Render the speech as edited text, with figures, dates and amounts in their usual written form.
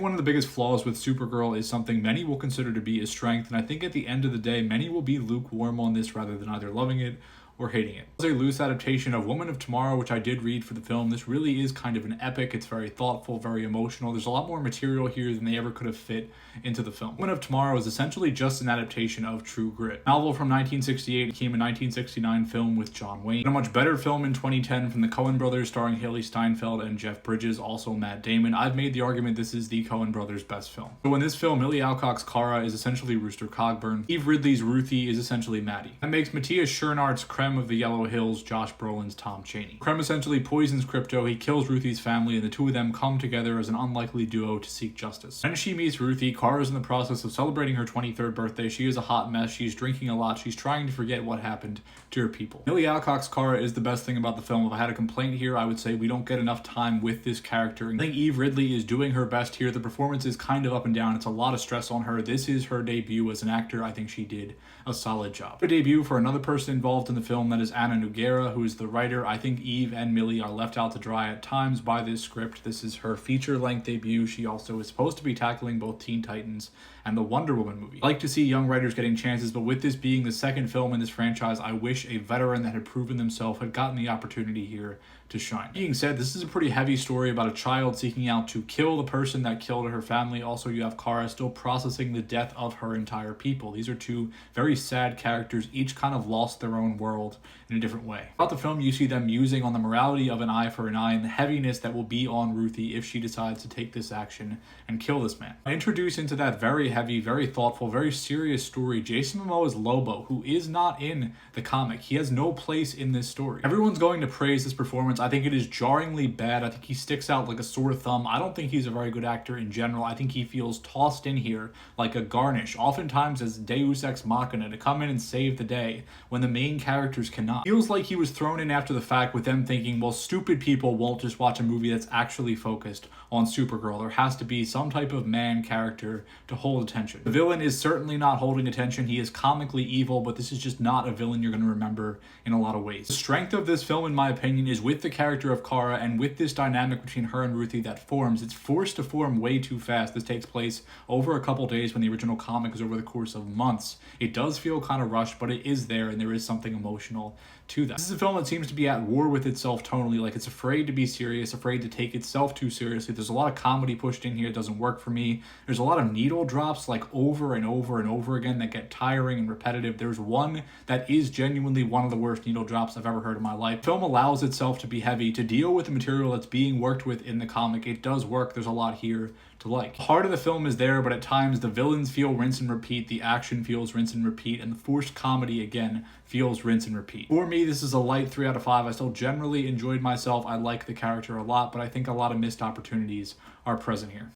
think one of the biggest flaws with Supergirl is something many will consider to be a strength, and I think at the end of the day, many will be lukewarm on this rather than either loving it or hating it. It's a loose adaptation of Woman of Tomorrow, which I did read for the film. This really is kind of an epic. It's very thoughtful, very emotional. There's a lot more material here than they ever could have fit into the film. Woman of Tomorrow is essentially just an adaptation of True Grit. Novel from 1968 became a 1969 film with John Wayne. And a much better film in 2010 from the Coen brothers starring Haley Steinfeld and Jeff Bridges, also Matt Damon. I've made the argument this is the Coen brothers' best film. So in this film, Millie Alcock's Kara is essentially Rooster Cogburn. Eve Ridley's Ruthie is essentially Maddie. That makes Matthias Schoenaerts Krem of the Yellow Hills Josh Brolin's Tom Chaney. Krem essentially poisons Crypto, he kills Ruthie's family, and the two of them come together as an unlikely duo to seek justice. When she meets Ruthie, Kara is in the process of celebrating her 23rd birthday. She is a hot mess, she's drinking a lot, she's trying to forget what happened to her people. Millie Alcock's Kara is the best thing about the film. If I had a complaint here, I would say we don't get enough time with this character. I think Eve Ridley is doing her best here. The performance is kind of up and down. It's a lot of stress on her. This is her debut as an actor. I think she did a solid job. A debut for another person involved in the film, that is Anna Nogueira, who is the writer. I think Eve and Millie are left out to dry at times by this script. This is her feature-length debut. She also is supposed to be tackling both Teen Titans and the Wonder Woman movie. I like to see young writers getting chances, but with this being the second film in this franchise, I wish a veteran that had proven themselves had gotten the opportunity here to shine. Being said, this is a pretty heavy story about a child seeking out to kill the person that killed her family. Also, you have Kara still processing the death of her entire people. These are two very sad characters, each kind of lost their own world in a different way. Throughout the film, you see them musing on the morality of an eye for an eye and the heaviness that will be on Ruthie if she decides to take this action and kill this man. I introduce into that very heavy, very thoughtful, very serious story Jason Momoa's Lobo, who is not in the comic. He has no place in this story. Everyone's going to praise this performance. I think it is jarringly bad. I think he sticks out like a sore thumb. I don't think he's a very good actor in general. I think he feels tossed in here like a garnish, oftentimes as Deus Ex Machina to come in and save the day when the main characters cannot. Feels like he was thrown in after the fact with them thinking, well, stupid people won't just watch a movie that's actually focused on Supergirl. There has to be some type of man character to hold attention. The villain is certainly not holding attention. He is comically evil, but this is just not a villain you're going to remember in a lot of ways. The strength of this film, in my opinion, is with the character of Kara and with this dynamic between her and Ruthie that forms. It's forced to form way too fast. This takes place over a couple days when the original comic is over the course of months. It does feel kind of rushed, but it is there and there is something emotional to that. This is a film that seems to be at war with itself tonally, like it's afraid to be serious, afraid to take itself too seriously. There's a lot of comedy pushed in here. It doesn't work for me. There's a lot of needle drops like over and over and over again that get tiring and repetitive. There's one that is genuinely one of the worst needle drops I've ever heard in my life. The film allows itself to be heavy, to deal with the material that's being worked with in the comic. It does work. There's a lot here to like. The heart of the film is there, but at times the villains feel rinse and repeat, the action feels rinse and repeat, and the forced comedy again feels rinse and repeat. For me, this is a light 3 out of 5. I still generally enjoyed myself. I like the character a lot, but I think a lot of missed opportunities are present here.